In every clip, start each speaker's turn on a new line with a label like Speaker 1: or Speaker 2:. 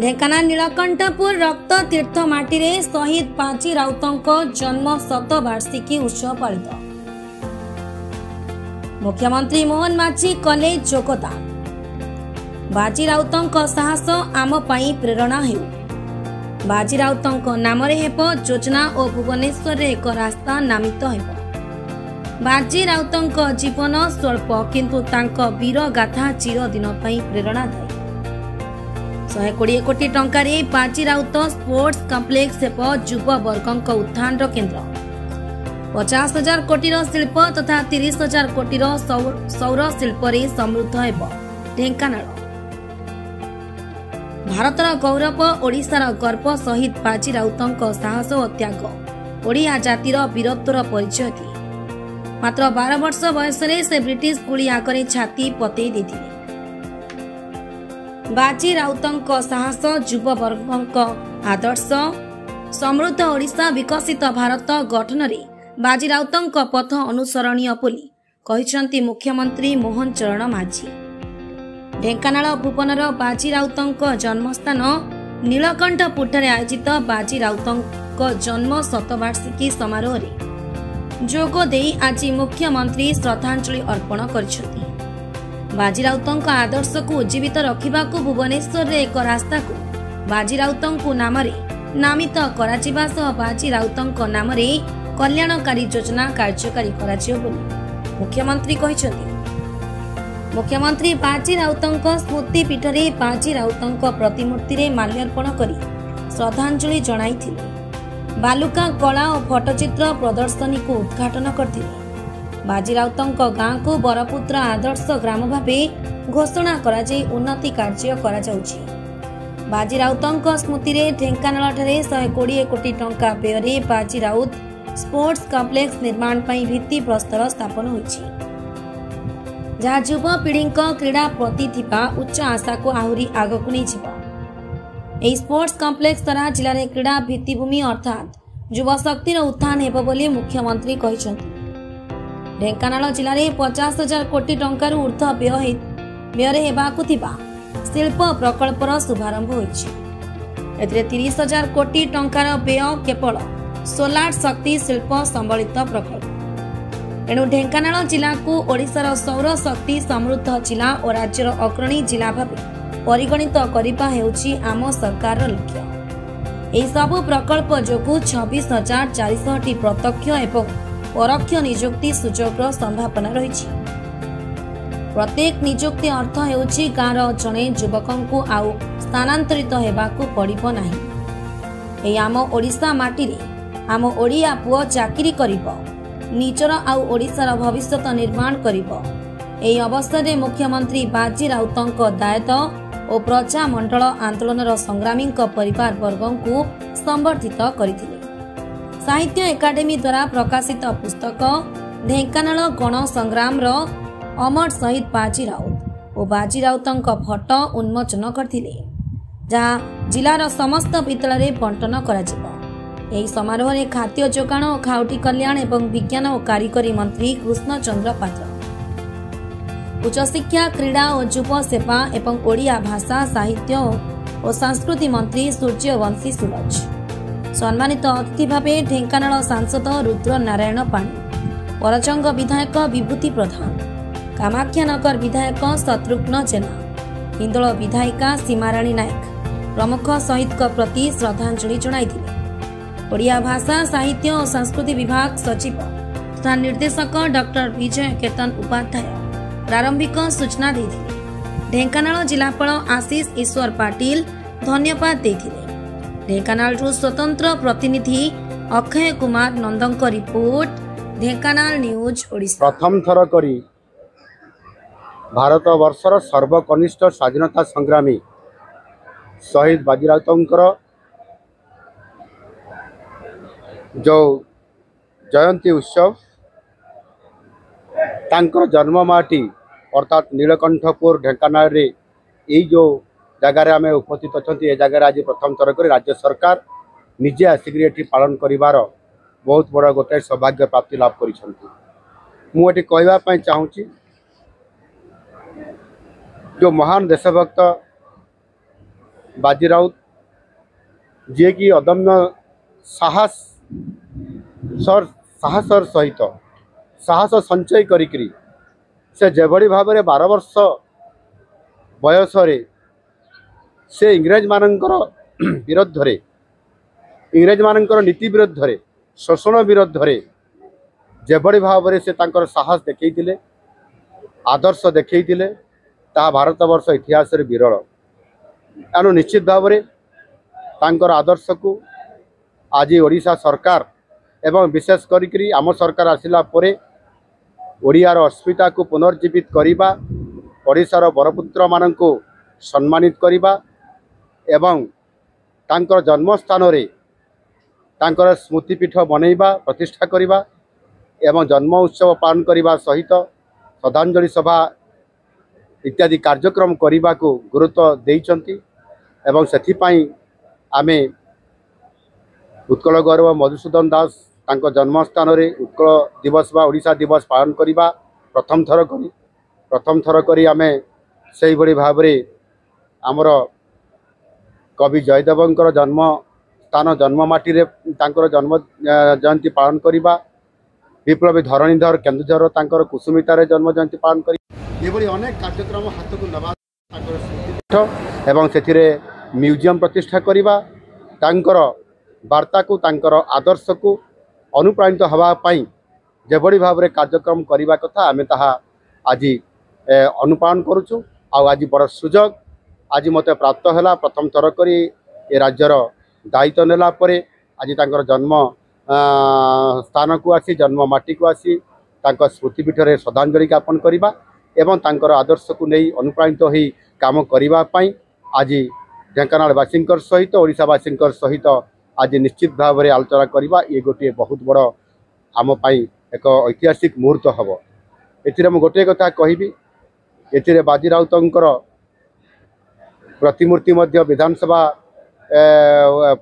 Speaker 1: ढेंकानाल नीलकंठपुर रक्त तीर्थ माटी रे शहीद बाजी राउतंक जन्म शतवार्षिकी उत्सव पालित। मुख्यमंत्री मोहन माझी कले योगदान। बाजी राउतंक साहस आम पाई प्रेरणा हेउ। बाजी राउतंक नाम रे हेब योजना और भुवनेश्वर रे एक रास्ता नामित हेब। बाजी राउतंक जीवन स्वल्प किंतु तांक वीर गाथा चिरदिन पई प्रेरणादायी। 120 कोटी टंका रे बाजी राउत स्पोर्ट्स कॉम्प्लेक्स हेब युवा वर्गक उत्थान केन्द्र। 50,000 कोटी शिल्प तथा 30,000 कोटी सौर शिल्प रे समृद्ध हेब ढेंकानाल। भारतर गौरव ओडिशार गर्व शहीद बाजी राउतंक साहस और त्याग ओडिया जातिर वीरत्वर परिचय दिए। मात्र 12 वर्ष बयस से ब्रिटिश गुली आगरे छाती पतई देथिले। बाजी राउतंक साहस युवा वर्गक आदर्श समृद्ध ओडिशा विकसित भारत गठन रे बाजी राउतंक पथ अनुसरणीय बोली कहिसंती मुख्यमंत्री मोहन चरण माझी। ढेंकानाल भुवनर बाजी राउतंक जन्मस्थान नीलकंठपुरଠାରେ आयोजित बाजी राउतंक जन्म शतवार्षिकी समारोह रे जोग देई आज मुख्यमंत्री श्रद्धांजलि अर्पण करिसंती। बाजी राउतंक आदर्श को उज्जीवित रखिबाकू भुवनेश्वर रे एक रास्ता को बाजी राउतंक नाम रे नामित कराजिबा सह बाजी राउतंक नाम रे कल्याणकारी योजना कार्यकारी कराजियो बोली मुख्यमंत्री कहिसंती। मुख्यमंत्री बाजी राउतंक स्मृति पीठ रे बाजी राउतंक प्रतिमूर्ति रे माल्यार्पण करी श्रद्धांजलि जणाइथिले। बालुका कला और फटोचित्र प्रदर्शनी को उद्घाटन करथिले। बाजी राउतंक गाँ को बरपुत्र आदर्श ग्राम भावे घोषणा करा जाई उन्नति कार्य करा जाउछि। बाजी राउतंक स्मृति रे ढेंकानाल ठारे 120 कोटी टंका व्यय रे बाजी राउत स्पोर्ट्स कॉम्प्लेक्स निर्माण पई भित्ति प्रस्तर स्थापन होइछि, जहाँ युवा पीढ़ी क्रीड़ा प्रति थिबा उच्च आशा को आहुरी आगकु नै जिवो। एही स्पोर्ट्स कॉम्प्लेक्स द्वारा जिले में क्रीड़ा भित्तिभूमि अर्थात युवा शक्तिर उत्थान हेब बोली मुख्यमंत्री कहिसंती। ढेंकानाल जिले में 50,000 कोटी टंकार ऊर्ध्व व्यय हेबाकु थिबा शिल्प प्रकल्पर शुभारंभ होइछि। एथिरे 30,000 कोटी टंकार व्यय केवल सोलार शक्ति शिल्प संबलित प्रकल्प। एणु ढेंकानाल जिला को ओडिशार सौर शक्ति समृद्ध जिला और राज्यर अग्रणी जिला भावे परिगणित करिबा हेउछि आम सरकार लक्ष्य। एही सबु प्रकल्प जोगु 26,400 प्रत्यक्ष एवं परोक्ष नियुक्ति सुजोगर संभावना रही। प्रत्येक नियुक्ति अर्थ हेउछि गाँर जणे युवकंकु आउ स्थानांतरित हेबाकु पड़िबो नाही। एही आम ओडिशा माटी रे आम ओडिया पुओ चाकरी करिबो, निजर आउ ओडिशार भविष्यत निर्माण करिबो। एही अवसर रे मुख्यमंत्री बाजी राउतंक दायित्व और प्रजा मंडल आंदोलन संग्रामी परिवार वर्गों को संबर्धित करथिले। साहित्य एकाडेमी द्वारा प्रकाशित पुस्तक ढेंकानाल गण संग्राम अमर शहीद बाजी राउत और बाजी राउतंक फोटो उन्मोचन करथिले, जहाँ जिलार समस्त विद्यालय रे बंटन कराजिबो। एही समारोह रे खाद्य जोगाण और खाउटी कल्याण एवं विज्ञान और कारिगरी मंत्री कृष्ण चंद्र पात्र, उच्च शिक्षा क्रीड़ा और युव सेवा एवं ओडिया भाषा साहित्य और संस्कृति मंत्री सूर्यवंशी सूरज, सम्मानित अतिथि भावे ढेंकानाल सांसद रुद्र नारायण पाणी, परचंग विधायक विभूति प्रधान, कामाख्यानगर विधायक शत्रुघ्न जेना, हिंदोल विधायिका सीमाराणी नायक प्रमुख शहीद प्रति श्रद्धांजलि जणाइथिले। ओडिया भाषा साहित्य और संस्कृति विभाग सचिव तथा निर्देशक डॉक्टर विजय केतन उपाध्याय प्रारंभिक सूचना देथिले। ढेंकानाल जिलापाल आशीष ईश्वर पाटिल धन्यवाद देथिले। ढेंकानाल स्वतंत्र प्रतिनिधि अक्षय कुमार नंदंक रिपोर्ट, ढेंकानाल न्यूज ओडिशा।
Speaker 2: प्रथम थर करी भारत वर्षर सर्वकनिष्ठ स्वाधीनता संग्रामी शहीद बाजी राउतंकर जो जयंती उत्सव तांकर जन्ममाटी अर्थात नीलकंठपुर ढेंकानाल रे यही जो जगार आम उपस्थित अच्छा ये जगार आज प्रथम थर कर राज्य सरकार निजे आसिक पालन करिवार बहुत बड़ा गोटे सौभाग्य प्राप्ति लाभ कर कहवाई चाहूँगी जो महान देशभक्त बाजी राउत जी कि अदम्य साहसर सहित साहस संचय करी से जेभली भाव में 12 वर्ष बयस से इंग्रेज मानकर विरुद्ध इंग्रेज मानकर नीति विरुद्ध शोषण विरुद्ध जेभली भाव में से तांकर साहस देखते आदर्श देखते ता भारत वर्ष इतिहास विरल। एणु निश्चित भाव में तांकर आदर्श को आज ओडिशा सरकार एवं विशेष करी आम सरकार आसिला परे ओडियार अस्मिता को पुनर्जीवित करने ओडिशार बरपुत्र मान को सम्मानित करने एवं तांकर जन्मस्थान रे तांकर स्मृतिपीठ बनैबा प्रतिष्ठा करने एवं जन्म उत्सव पालन करने सहित श्रद्धांजलि सभा इत्यादि कार्यक्रम करने को गुरुत्व देइचंती एवं सेथिपाई आमे उत्कल गौरव मधुसूदन दास तांको जन्मस्थान रे उत्कल दिवस बा ओडिशा दिवस पालन करने प्रथम थर करी आमे सेही भली भाव रे आमर कवि जयदेवंकर जन्म स्थान जन्ममाटी रे तांकर जन्म जयंती पालन करने विप्लवी धरणीधर केन्दुझर तांकर कुसुमितार जन्म जयंती पालन करी एभली अनेक कार्यक्रम हाथ को नवा स्मृतिपीठ एवं सेथिरे म्यूजियम प्रतिष्ठा करने तांकर वार्ता को तांकर आदर्श को अनुप्राणित हवापाई जेभली भाव में कार्यक्रम करने कथा आमे ताहा आज अनुपालन करुचु। आज बड़ सुजोग आज मते प्राप्त है प्रथम थर करी ए राज्यर दायित्व नेला परे आज तांकर जन्म स्थान को आसी जन्म माटी को आसी तांकर स्मृतिपीठ रे श्रद्धांजलि ज्ञापन करने एवं तांकर आदर्श को नहीं अनुप्राणित हो काम करने आज ढेंकानालवासी सहित ओडिशावासी सहित आज निश्चित भाव में आलोचना करवा ये गोटे बहुत बड़ आम एक ऐतिहासिक मुहूर्त हम। ए गोटे कथा कहबी ए बाजी राउतंकर प्रतिमूर्ति विधानसभा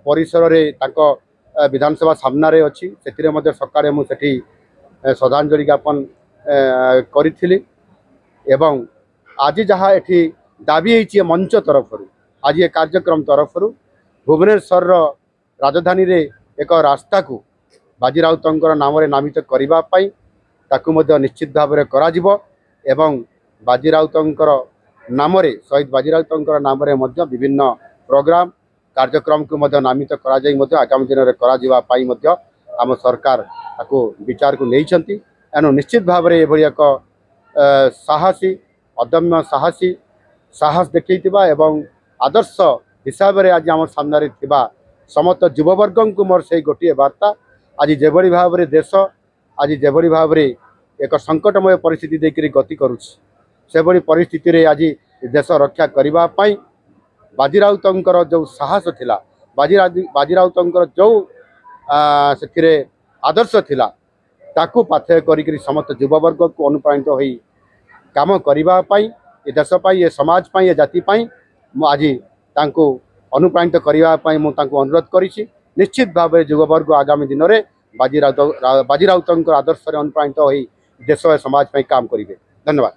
Speaker 2: परिसर रे तांको विधानसभा सामना रे अच्छी से सकाळे मु सेठी श्रद्धांजलि ज्ञापन करी एवं आज जहाँ एठी दाबी होइछि मंच तरफ आज ये कार्यक्रम तरफ भुवनेश्वर राजधानी रे एक रास्ता को बाजी राउतंकर नाम रे नामित करिबा पई ताकु मध्य निश्चित भाव में कराजिबो एवं बाजी राउतंकर नाम रे शहीद बाजी राउतंकर नाम रे मध्य विभिन्न प्रोग्राम कार्यक्रम को मध्य नामित करा जाई मध्य आगामी दिन रे कराजिबा पई मध्य आम सरकार ताकु विचार को नैछंती। एनु निश्चित भाव में एभली एक साहसी अदम्य साहस देखैतिबा एवं आदर्श हिसाब से आज आम सामने थिबा समस्त युववर्ग को मोर से गोटे वार्ता आज जेभली भाव में देश आज जेभली भाव में एक संकटमय परिस्थिति देकर गति करुछि से भली परिस्थिति रे आज देश रक्षा करबा पई बाजी राउतंकर जो साहस थिला बाजी राउतंकर जो से आदर्श थिला ताकू पाथेय करी समस्त युववर्ग को अनुप्राणित होई काम करबा पई ए देश पई ए समाज पई ए जाति पई आज तांको अनुप्राणित करने मुझे अनुरोध करी निश्चित भाव में युववर्ग आगामी दिन में बाजी राउतंकर आदर्श अनुप्राणित हो देश और समाज में काम करेंगे। धन्यवाद।